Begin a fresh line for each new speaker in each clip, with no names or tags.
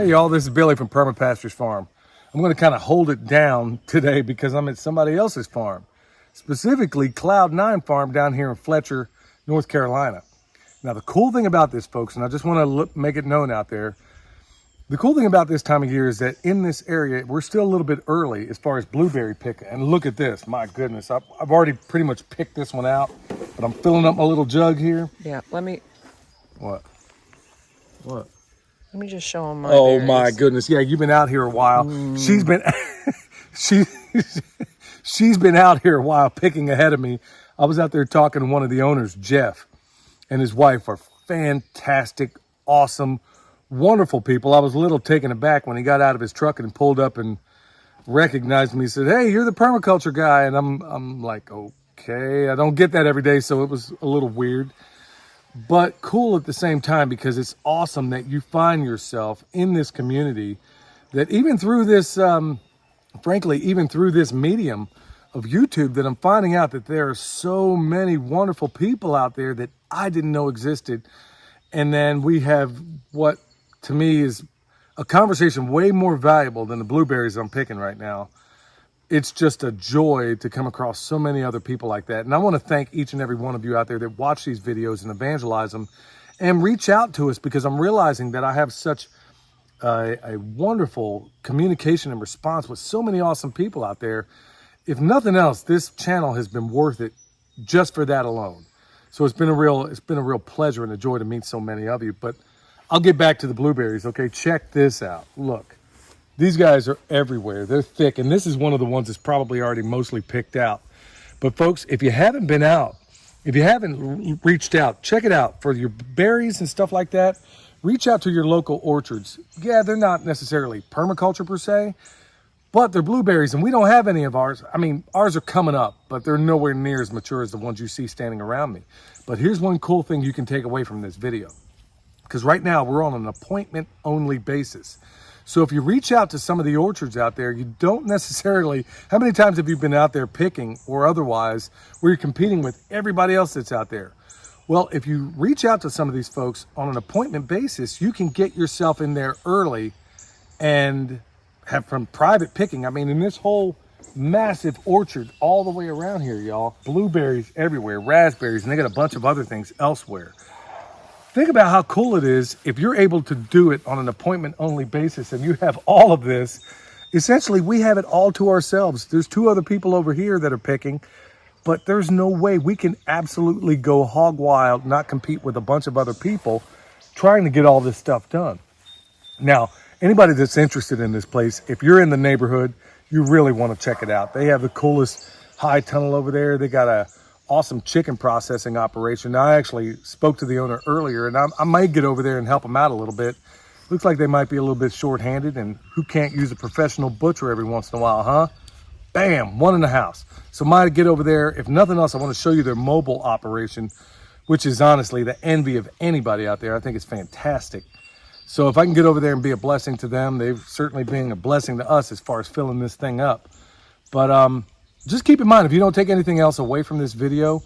Hey y'all, this is Billy from Perma Pastures Farm. I'm going to kind of hold it down today because I'm at somebody else's farm, specifically Cloud9 Farm down here in Fletcher, North Carolina. Now the cool thing about this, folks, and I just want to make it known out there, the cool thing about this time of year is that in this area, we're still a little bit early as far as blueberry picking. And look at this, my goodness, I've already pretty much picked this one out, but I'm filling up my little jug here.
Yeah, let me...
What?
Let me just show them my
berries.
My
goodness. Yeah, you've been out here a while. She's been she's been out here a while picking ahead of me. I was out there talking to one of the owners, Jeff, and his wife are fantastic, awesome, wonderful people. I was a little taken aback when he got out of his truck and pulled up and recognized me. He said, "Hey, you're the permaculture guy." And I'm like, okay, I don't get that every day, so it was a little weird. But cool at the same time, because it's awesome that you find yourself in this community that even through this, frankly, even through this medium of YouTube, that I'm finding out that there are so many wonderful people out there that I didn't know existed. And then we have what to me is a conversation way more valuable than the blueberries I'm picking right now. It's just a joy to come across so many other people like that. And I want to thank each and every one of you out there that watch these videos and evangelize them and reach out to us, because I'm realizing that I have such a wonderful communication and response with so many awesome people out there. If nothing else, this channel has been worth it just for that alone. So it's been a real pleasure and a joy to meet so many of you. But I'll get back to the blueberries. Okay, check this out. Look. These guys are everywhere. They're thick, and this is one of the ones that's probably already mostly picked out. But folks, if you haven't been out, if you haven't reached out, check it out. For your berries and stuff like that, reach out to your local orchards. Yeah, they're not necessarily permaculture per se, but they're blueberries, and we don't have any of ours. I mean, ours are coming up, but they're nowhere near as mature as the ones you see standing around me. But here's one cool thing you can take away from this video, because right now we're on an appointment-only basis. So if you reach out to some of the orchards out there, you don't necessarily, how many times have you been out there picking or otherwise where you're competing with everybody else that's out there? Well, if you reach out to some of these folks on an appointment basis, you can get yourself in there early and have from private picking. I mean, in this whole massive orchard all the way around here, y'all, blueberries everywhere, raspberries, and they got a bunch of other things elsewhere. Think about how cool it is if you're able to do it on an appointment-only basis and you have all of this. Essentially, we have it all to ourselves. There's two other people over here that are picking, but there's no way we can absolutely go hog wild, not compete with a bunch of other people trying to get all this stuff done. Now, anybody that's interested in this place, if you're in the neighborhood, you really want to check it out. They have the coolest high tunnel over there. They got a awesome chicken processing operation. Now, I actually spoke to the owner earlier, and I might get over there and help them out a little bit. Looks like they might be a little bit short-handed, and who can't use a professional butcher every once in a while, huh? Bam, one in the house. So might get over there. If nothing else, I want to show you their mobile operation, which is honestly the envy of anybody out there. I think it's fantastic. So if I can get over there and be a blessing to them, they've certainly been a blessing to us as far as filling this thing up. But just keep in mind, if you don't take anything else away from this video,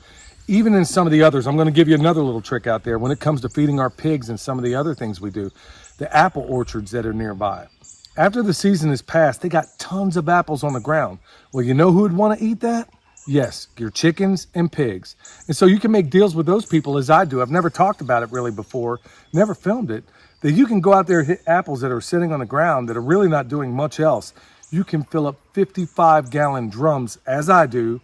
even in some of the others, I'm going to give you another little trick out there when it comes to feeding our pigs and some of the other things we do. The apple orchards that are nearby. After the season is past, they got tons of apples on the ground. Well, you know who would want to eat that? Yes, your chickens and pigs. And so you can make deals with those people, as I do. I've never talked about it really before, never filmed it, that you can go out there and hit apples that are sitting on the ground that are really not doing much else. You can fill up 55-gallon drums, as I do,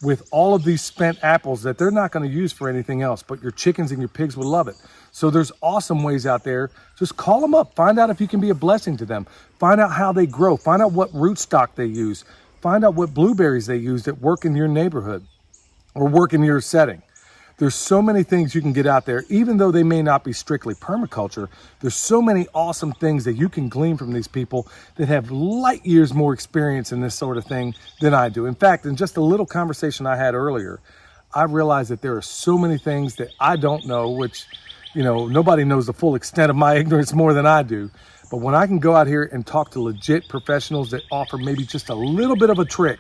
with all of these spent apples that they're not going to use for anything else, but your chickens and your pigs will love it. So there's awesome ways out there. Just call them up. Find out if you can be a blessing to them. Find out how they grow. Find out what rootstock they use. Find out what blueberries they use that work in your neighborhood or work in your setting. There's so many things you can get out there, even though they may not be strictly permaculture. There's so many awesome things that you can glean from these people that have light years more experience in this sort of thing than I do. In fact, in just a little conversation I had earlier, I realized that there are so many things that I don't know, which, you know, nobody knows the full extent of my ignorance more than I do. But when I can go out here and talk to legit professionals that offer maybe just a little bit of a trick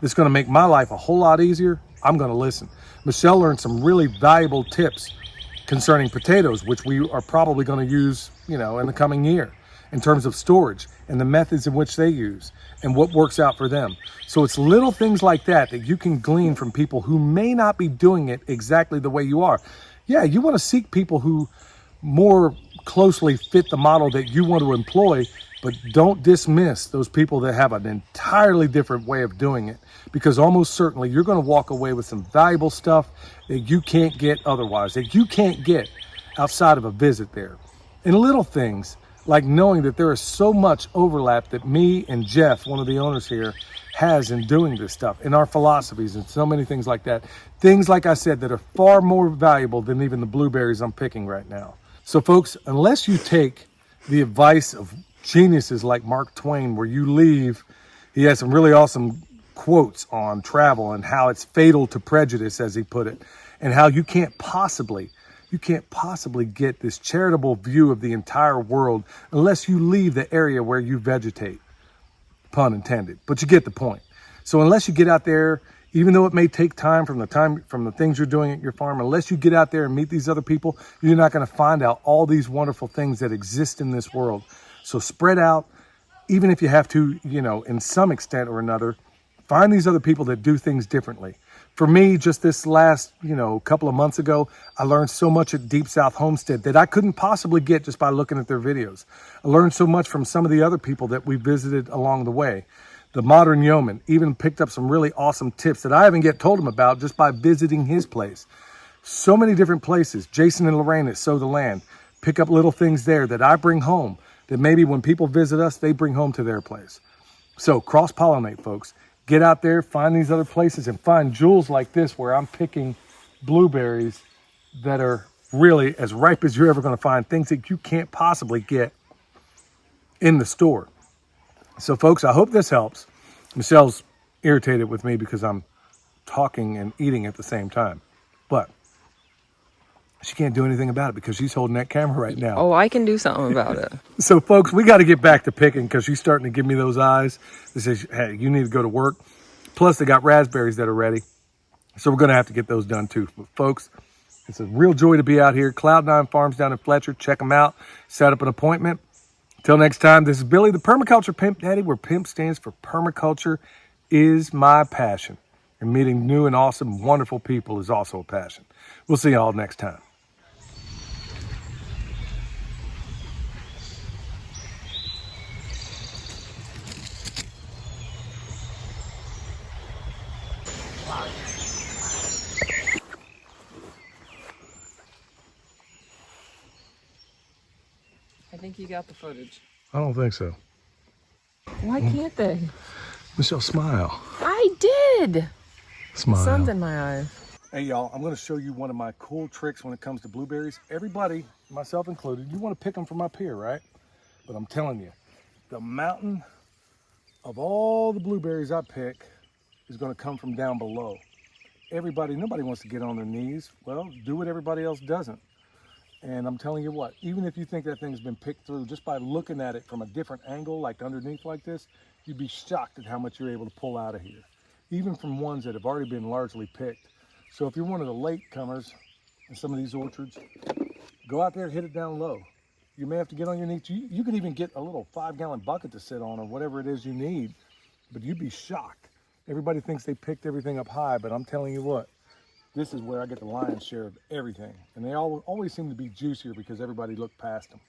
that's going to make my life a whole lot easier, I'm going to listen. Michelle learned some really valuable tips concerning potatoes, which we are probably going to use, you know, in the coming year. in terms of storage and the methods in which they use and what works out for them. So it's little things like that that you can glean from people who may not be doing it exactly the way you are. Yeah, you want to seek people who more closely fit the model that you want to employ, but don't dismiss those people that have an entirely different way of doing it, because almost certainly you're going to walk away with some valuable stuff that you can't get otherwise, that you can't get outside of a visit there. And little things like knowing that there is so much overlap that me and Jeff, one of the owners here, has in doing this stuff, in our philosophies and so many things like that. Things, like I said, that are far more valuable than even the blueberries I'm picking right now. So folks, unless you take the advice of geniuses like Mark Twain, where you leave, he has some really awesome quotes on travel and how it's fatal to prejudice, as he put it, and how you can't possibly get this charitable view of the entire world unless you leave the area where you vegetate, pun intended, but you get the point. So unless you get out there, even though it may take time from the things you're doing at your farm, unless you get out there and meet these other people, you're not going to find out all these wonderful things that exist in this world. So spread out, even if you have to, in some extent or another, find these other people that do things differently. For me, just this last, couple of months ago, I learned so much at Deep South Homestead that I couldn't possibly get just by looking at their videos. I learned so much from some of the other people that we visited along the way. The Modern Yeoman even picked up some really awesome tips that I haven't yet told him about just by visiting his place. So many different places. Jason and Lorraine at Sow the Land pick up little things there that I bring home that maybe when people visit us, they bring home to their place. So cross-pollinate, folks. Get out there, find these other places, and find jewels like this where I'm picking blueberries that are really as ripe as you're ever going to find, things that you can't possibly get in the store. So folks, I hope this helps. Michelle's irritated with me because I'm talking and eating at the same time, but she can't do anything about it because she's holding that camera right now.
Oh, I can do something about it.
So folks, we got to get back to picking because she's starting to give me those eyes that says, hey, you need to go to work. Plus they got raspberries that are ready. So we're going to have to get those done too. But folks, it's a real joy to be out here. Cloud9 Farms down in Fletcher. Check them out. Set up an appointment. Until next time, this is Billy, the Permaculture Pimp Daddy, where PIMP stands for permaculture is my passion. And meeting new and awesome, wonderful people is also a passion. We'll see you all next time.
I think you got the footage.
I don't think so.
Why can't they?
Michelle, smile.
I did.
Smile.
The sun's in my eyes.
Hey y'all, I'm going to show you one of my cool tricks when it comes to blueberries. Everybody, myself included, you want to pick them from up here, right? But I'm telling you, the mountain of all the blueberries I pick is going to come from down below. Nobody wants to get on their knees. Well, do what everybody else doesn't. And I'm telling you what, even if you think that thing's been picked through, just by looking at it from a different angle, like underneath like this, you'd be shocked at how much you're able to pull out of here, even from ones that have already been largely picked. So if you're one of the late comers in some of these orchards, go out there, hit it down low. You may have to get on your knees. You could even get a little 5-gallon bucket to sit on or whatever it is you need, but you'd be shocked. Everybody thinks they picked everything up high, but I'm telling you what, this is where I get the lion's share of everything. And they always seem to be juicier because everybody looked past them.